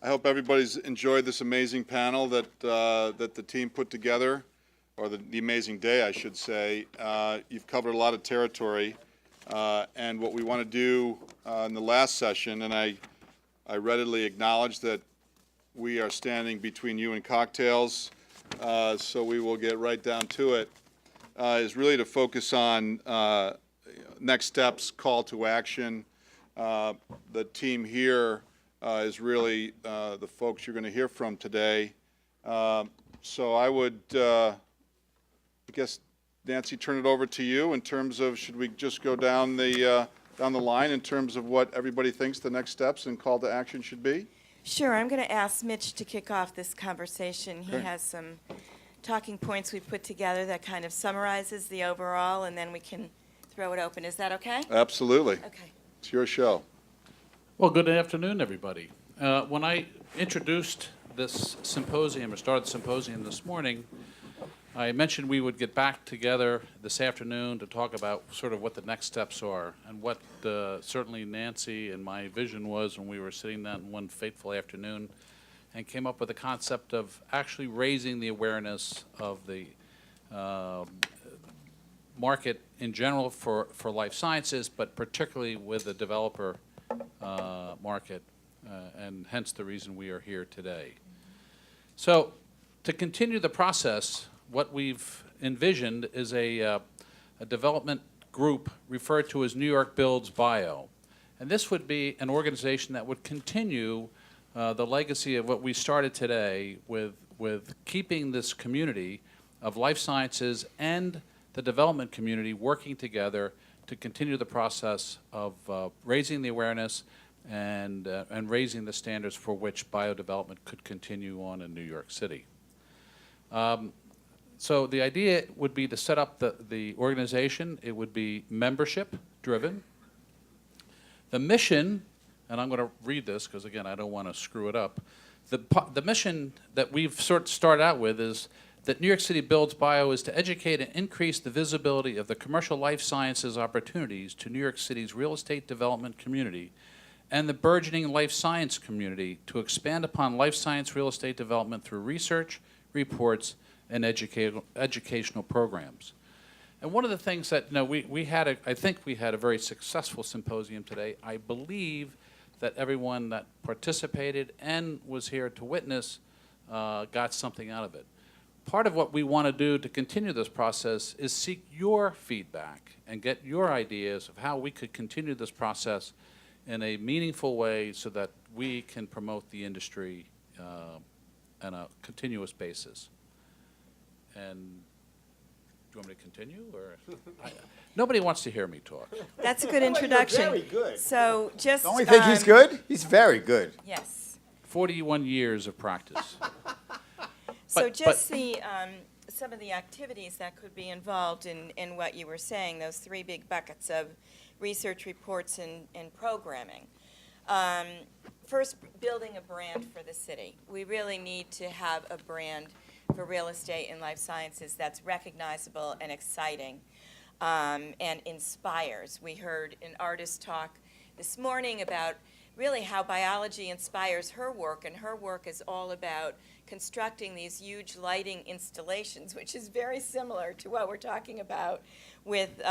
I hope everybody's enjoyed this amazing panel that that the team put together, or the amazing day, I should say. You've covered a lot of territory, and what we want to do in the last session, and I readily acknowledge that we are standing between you and cocktails, so we will get right down to it, is really to focus on next steps, call to action. The team here is really the folks you're going to hear from today. So I would, I guess, Nancy, turn it over to you in terms of, should we just go down the line in terms of what everybody thinks the next steps and call to action should be? Sure. I'm going to ask Mitch to kick off this conversation. He Okay. has some talking points we've put together that kind of summarizes the overall, and then we can throw it open. Is that okay? Absolutely. Okay. It's your show. Well, good afternoon, everybody. When I introduced this symposium, or started the symposium this morning, I mentioned we would get back together this afternoon to talk about sort of what the next steps are, and what certainly Nancy and my vision was when we were sitting down one fateful afternoon and came up with the concept of actually raising the awareness of the market in general for life sciences, but particularly with the developer market, and hence the reason we are here today. So to continue the process, what we've envisioned is a development group referred to as New York Builds Bio. And this would be an organization that would continue the legacy of what we started today with keeping this community of life sciences and the development community working together to continue the process of raising the awareness and raising the standards for which biodevelopment could continue on in New York City. So the idea would be to set up the organization. It would be membership driven. The mission, and I'm going to read this because again I don't want to screw it up. The mission that we've sort of started out with is that New York City Builds Bio is to educate and increase the visibility of the commercial life sciences opportunities to New York City's real estate development community and the burgeoning life science community to expand upon life science real estate development through research, reports, and educational programs. And one of the things that, I think we had a very successful symposium today. I believe that everyone that participated and was here to witness got something out of it. Part of what we want to do to continue this process is seek your feedback and get your ideas of how we could continue this process in a meaningful way so that we can promote the industry on a continuous basis. And do you want me to continue, or nobody wants to hear me talk? That's a good introduction. Very good. So just... Don't we think he's good? He's very good. Yes. 41 years of practice. So But- just some of the activities that could be involved in what you were saying, those three big buckets of research, reports, and programming. First, building a brand for the city. We really need to have a brand for real estate and life sciences that's recognizable and exciting and inspires. We heard an artist talk this morning about really how biology inspires her work, and her work is all about constructing these huge lighting installations, which is very similar to what we're talking about with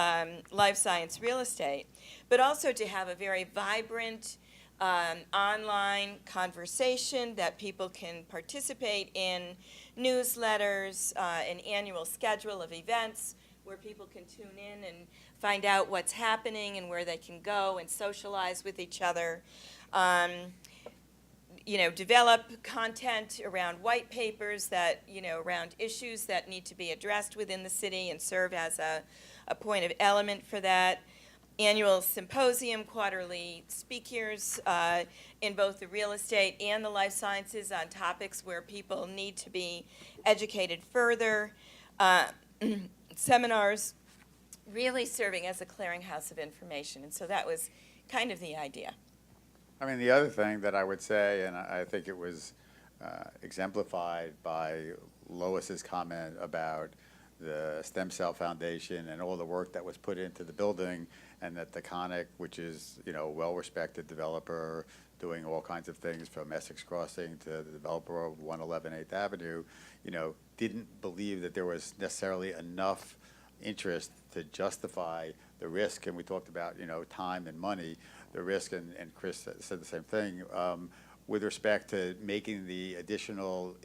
life science real estate, but also to have a very vibrant online conversation that people can participate in, newsletters, an annual schedule of events where people can tune in and find out what's happening and where they can go and socialize with each other. Develop content around white papers that, around issues that need to be addressed within the city and serve as a point of element for that. Annual symposium, quarterly speakers in both the real estate and the life sciences on topics where people need to be educated further. Seminars, really serving as a clearinghouse of information. And so that was kind of the idea. I mean, the other thing that I would say, and I think it was exemplified by Lois's comment about the Stem Cell Foundation and all the work that was put into the building, and that the Conic, which is, well-respected developer, doing all kinds of things from Essex Crossing to the developer of 111 8th Avenue, didn't believe that there was necessarily enough interest to justify the risk. And we talked about, time and money, the risk, and Chris said the same thing, with respect to making the additional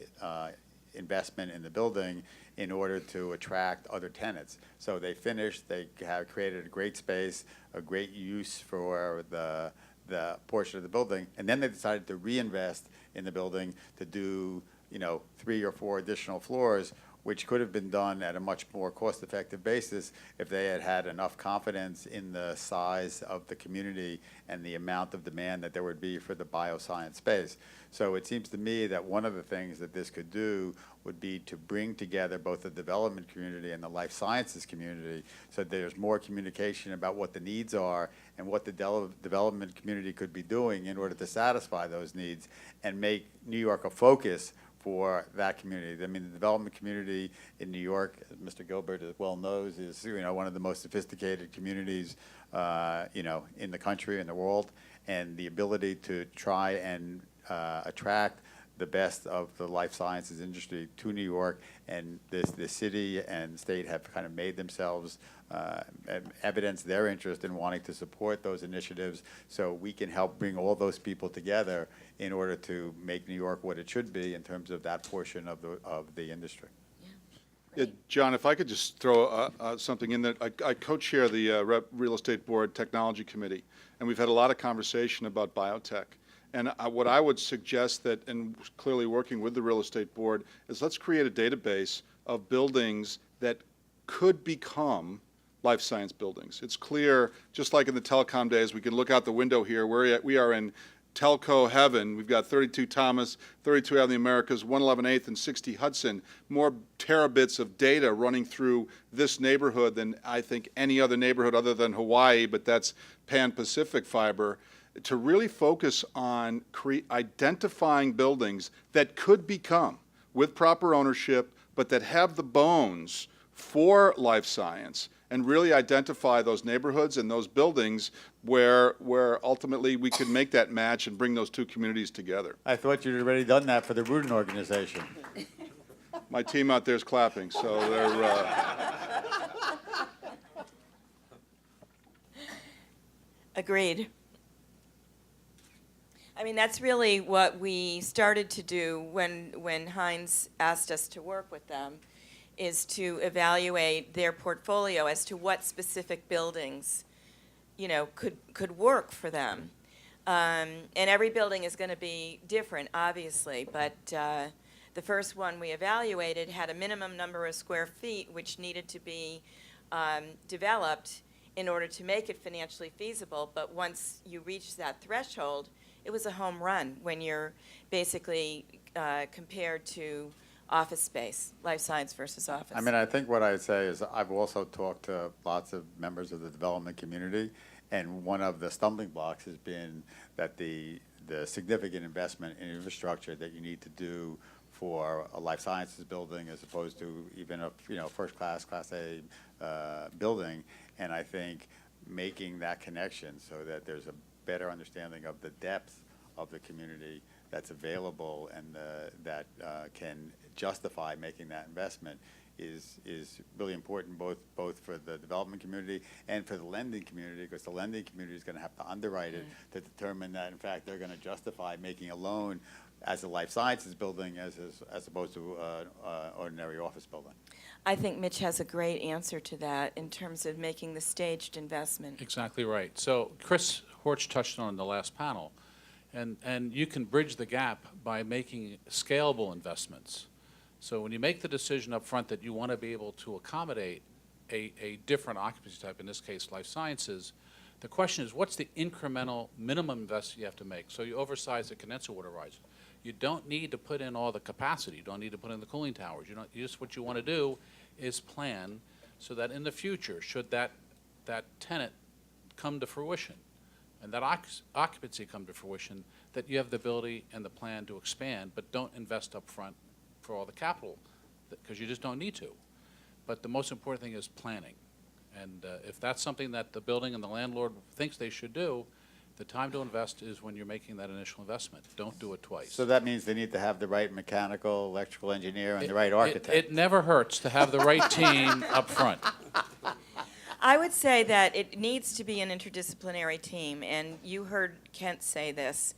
investment in the building in order to attract other tenants. So they finished, they have created a great space, a great use for the portion of the building, and then they decided to reinvest in the building to do, 3 or 4 additional floors, which could have been done at a much more cost-effective basis if they had had enough confidence in the size of the community and the amount of demand that there would be for the bioscience space. So it seems to me that one of the things that this could do would be to bring together both the development community and the life sciences community, so there's more communication about what the needs are and what the development community could be doing in order to satisfy those needs, and make New York a focus for that community. I mean, the development community in New York, as Mr. Gilbert as well knows, is one of the most sophisticated communities in the country and the world, and the ability to try and attract the best of the life sciences industry to New York, and the city and state have kind of made themselves evidence their interest in wanting to support those initiatives, so we can help bring all those people together in order to make New York what it should be in terms of that portion of the industry. Yeah, John, if I could just throw something in there. I co-chair the Real Estate Board Technology Committee, and we've had a lot of conversation about biotech. And what I would suggest that, and clearly working with the Real Estate Board, is let's create a database of buildings that could become life science buildings. It's clear, just like in the telecom days, we can look out the window here, we are in telco heaven. We've got 32 Thomas, 32 Avenue Americas, 111 8th, and 60 Hudson. More terabits of data running through this neighborhood than I think any other neighborhood other than Hawaii, but that's Pan-Pacific fiber. To really focus on identifying buildings that could become, with proper ownership, but that have the bones for life science, and really identify those neighborhoods and those buildings where ultimately we could make that match and bring those two communities together. I thought you'd already done that for the Rudin organization. My team out there is clapping, so they're... Agreed. I mean, that's really what we started to do when Heinz asked us to work with them, is to evaluate their portfolio as to what specific buildings, could work for them. And every building is going to be different, obviously, but the first one we evaluated had a minimum number of square feet which needed to be developed in order to make it financially feasible. But once you reach that threshold, it was a home run when you're basically compared to office space, life science versus office. I mean, I think what I'd say is I've also talked to lots of members of the development community, and one of the stumbling blocks has been that the significant investment in infrastructure that you need to do for a life sciences building as opposed to even a first class, Class A building. And I think making that connection so that there's a better understanding of the depth of the community that's available and that can justify making that investment is really important, both for the development community and for the lending community, because the lending community is going to have to underwrite it to determine that, in fact, they're going to justify making a loan as a life sciences building as opposed to an ordinary office building. I think Mitch has a great answer to that in terms of making the staged investment. Exactly right. So Chris Horch touched on the last panel, and you can bridge the gap by making scalable investments. So when you make the decision up front that you want to be able to accommodate a different occupancy type, in this case life sciences, the question is, what's the incremental minimum investment you have to make? So you oversize the condenser water riser. You don't need to put in all the capacity. You don't need to put in the cooling towers. What you want to do is plan so that in the future, should that tenant come to fruition and that occupancy come to fruition, that you have the ability and the plan to expand, but don't invest up front for all the capital, because you just don't need to. But the most important thing is planning. And if that's something that the building and the landlord thinks they should do, The time to invest is when you're making that initial investment. Don't do it twice. So that means they need to have the right mechanical, electrical engineer and the right It architect. never hurts to have the right team up front. I would say that it needs to be an interdisciplinary team, and you heard Kent say this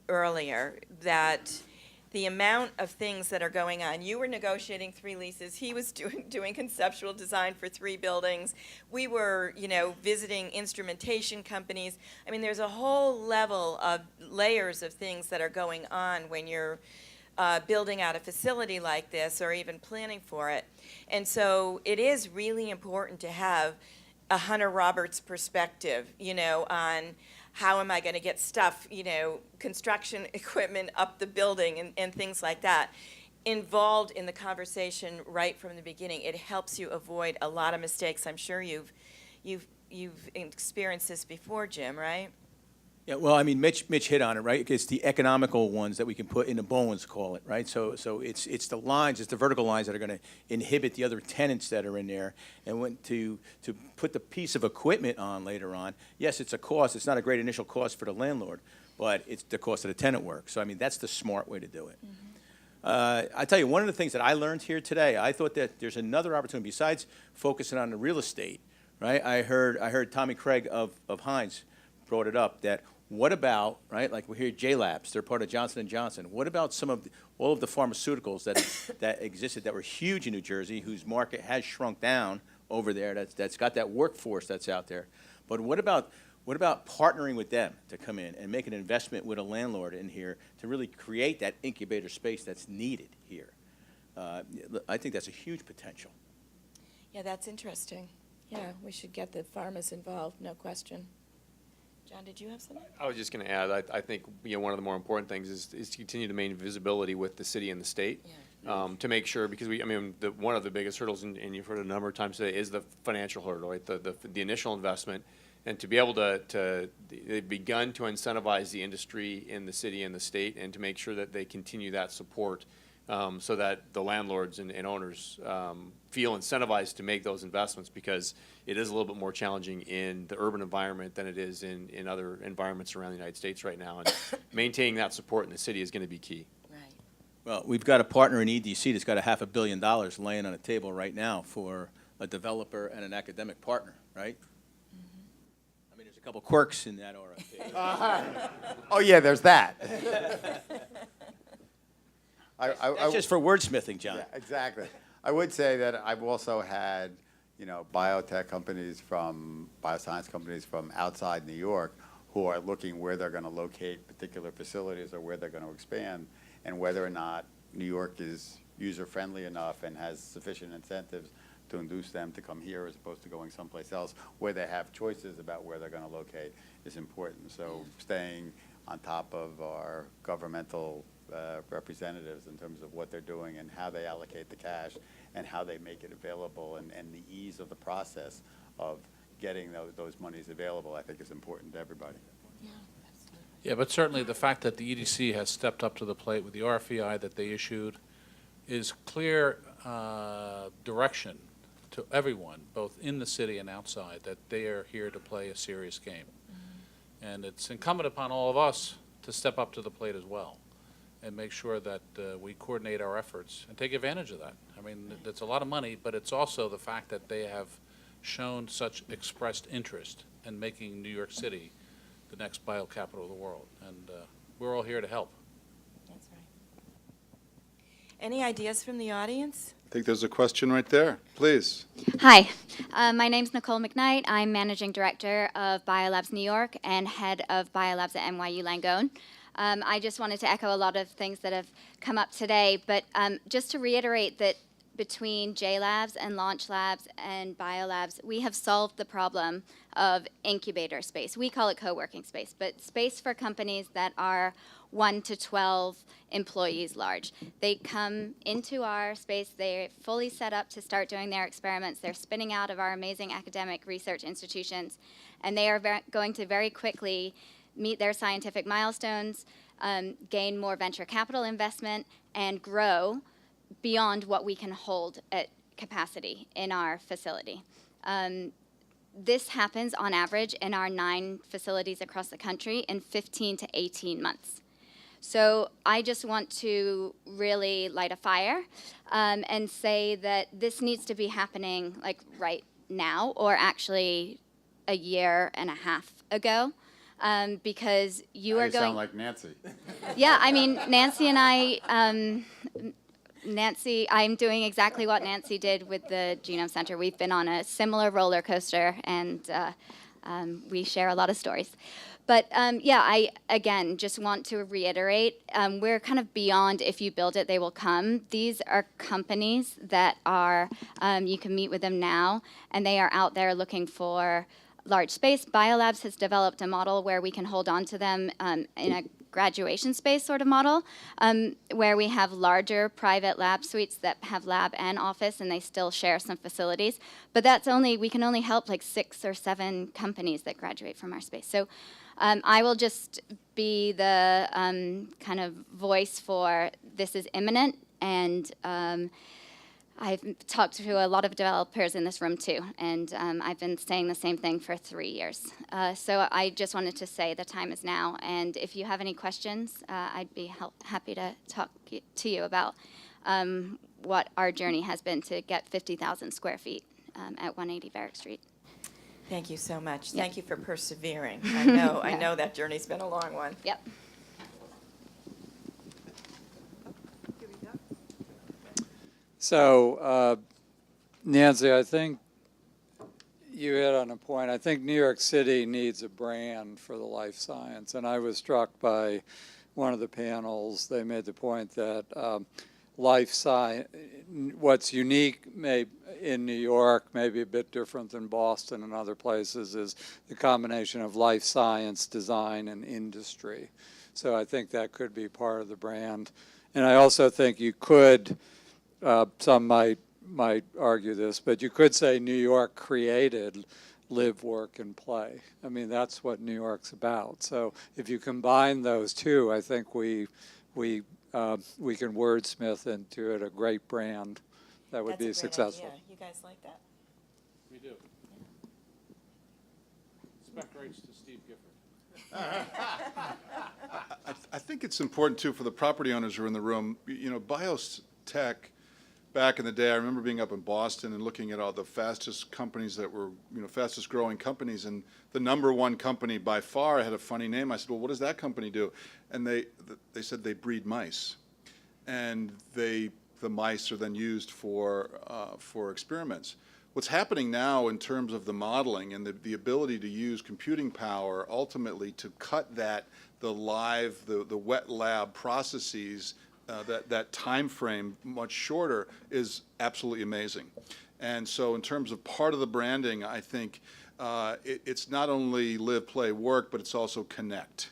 earlier, that the amount of things that are going on. You were negotiating 3 leases. He was doing conceptual design for 3 buildings. We were, visiting instrumentation companies. I mean, there's a whole level of layers of things that are going on when you're building out a facility like this or even planning for it. And so it is really important to have a Hunter Roberts perspective, on how am I going to get stuff, construction equipment up the building and things like that, involved in the conversation right from the beginning. It helps you avoid a lot of mistakes. I'm sure you've experienced this before, Jim, right? Yeah, well, I mean, Mitch hit on it, right? It's the economical ones that we can put in the bones, call it, right? So it's the lines, it's the vertical lines that are going to inhibit the other tenants that are in there. And when to put the piece of equipment on later on, yes, it's a cost. It's not a great initial cost for the landlord, but it's the cost of the tenant work. So I mean, that's the smart way to do it. I tell you, one of the things that I learned here today, I thought that there's another opportunity besides focusing on the real estate, right? I heard Tommy Craig of Hines brought it up that. What about, right, like we hear J-Labs, they're part of Johnson & Johnson. What about all of the pharmaceuticals that existed that were huge in New Jersey, whose market has shrunk down over there, that's got that workforce that's out there? But what about partnering with them to come in and make an investment with a landlord in here to really create that incubator space that's needed here? I think that's a huge potential. Yeah, that's interesting. Yeah, we should get the farmers involved, no question. John, did you have something? I was just going to add, I think one of the more important things is to continue to maintain visibility with the city and the state, to make sure, because one of the biggest hurdles, and you've heard it a number of times today, is the financial hurdle, right? The initial investment, and to be able to they've begun to incentivize the industry in the city and the state, and to make sure that they continue that support, so that the landlords and owners feel incentivized to make those investments, because it is a little bit more challenging in the urban environment than it is in other environments around the United States right now. And maintaining that support in the city is going to be key. Right. Well, we've got a partner in EDC that's got $500 million laying on a table right now for a developer and an academic partner, right? I mean, there's a couple quirks in that RFP. Oh, yeah, there's that. That's just for wordsmithing, John. Yeah, exactly. I would say that I've also had, biotech companies bioscience companies from outside New York who are looking where they're going to locate particular facilities or where they're going to expand, and whether or not New York is user-friendly enough and has sufficient incentives to induce them to come here as opposed to going someplace else where they have choices about where they're going to locate is important. So staying on top of our governmental representatives in terms of what they're doing and how they allocate the cash and how they make it available, and the ease of the process of getting those monies available, I think is important to everybody. Yeah, absolutely. Yeah, but certainly the fact that the EDC has stepped up to the plate with the RFEI that they issued is clear direction to everyone, both in the city and outside, that they are here to play a serious game. And it's incumbent upon all of us to step up to the plate as well and make sure that we coordinate our efforts and take advantage of that. I mean, it's a lot of money, but it's also the fact that they have shown such expressed interest in making New York City the next bio capital of the world. And we're all here to help. That's right. Any ideas from the audience? I think there's a question right there. Please. Hi, my name's Nicole McKnight. I'm Managing Director of BioLabs New York and Head of BioLabs at NYU Langone. I just wanted to echo a lot of things that have come up today, but just to reiterate that between J-Labs and Launch Labs and BioLabs, we have solved the problem of incubator space. We call it co-working space, but space for companies that are 1 to 12 employees large. They come into our space, they're fully set up to start doing their experiments, they're spinning out of our amazing academic research institutions, and they are going to very quickly meet their scientific milestones, gain more venture capital investment, and grow beyond what we can hold at capacity in our facility. this happens on average in our 9 facilities across the country in 15 to 18 months. So I just want to really light a fire and say that this needs to be happening like right now, or actually a year and a half ago, because you Now are you going. sound like Nancy. Yeah, I mean, Nancy and I, I'm doing exactly what Nancy did with the Genome Center. We've been on a similar roller coaster, and we share a lot of stories. But yeah, I, again, just want to reiterate, we're kind of beyond if you build it, they will come. These are companies that are, you can meet with them now, and they are out there looking for large space. Biolabs has developed a model where we can hold on to them in a graduation space sort of model, where we have larger private lab suites that have lab and office, and they still share some facilities. But that's only, we can only help like 6 or 7 companies that graduate from our space. So I will just be the kind of voice for this is imminent, and I've talked to a lot of developers in this room too, and I've been saying the same thing for 3 years. So I just wanted to say the time is now, and if you have any questions, I'd be happy to talk to you about what our journey has been to get 50,000 square feet at 180 Varick Street. Thank you so much. Yep. Thank you for persevering. I know, I Yeah. know that journey's been a long one. Yep. So, Nancy, I think you hit on a point. I think New York City needs a brand for the life science, and I was struck by one of the panels. They made the point that life science, what's unique in New York, maybe a bit different than Boston and other places, is the combination of life science, design, and industry. So I think that could be part of the brand. And I also think you could, some might argue this, but you could say New York created live, work, and play. I mean, that's what New York's about. So if you combine those two, I think we can wordsmith into it a great brand that would That's a be great successful. idea. You guys like that? We do. Spec rates to Steve Gifford. I think it's important too for the property owners who are in the room. You know, biotech, back in the day, I remember being up in Boston and looking at all the fastest companies that were, fastest growing companies, and the #1 company by far had a funny name. I said, well, what does that company do? And they said they breed mice, and the mice are then used for experiments. What's happening now in terms of the modeling and the ability to use computing power ultimately to cut the wet lab processes, that time frame much shorter, is absolutely amazing. And so in terms of part of the branding, I think it's not only live, play, work, but it's also connect.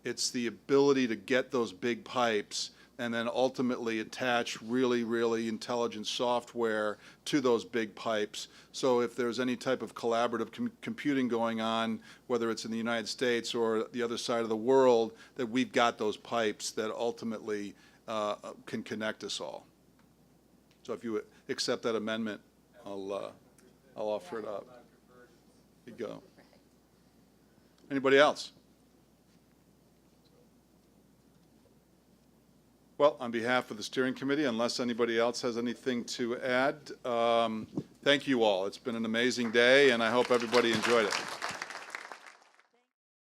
It's the ability to get those big pipes and then ultimately attach really, really intelligent software to those big pipes. So if there's any type of collaborative computing going on, whether it's in the United States or the other side of the world, that we've got those pipes that ultimately can connect us all. So if you accept that amendment, I'll offer it up. There you go. Anybody else? Well, on behalf of the steering committee, unless anybody else has anything to add, thank you all. It's been an amazing day, and I hope everybody enjoyed it.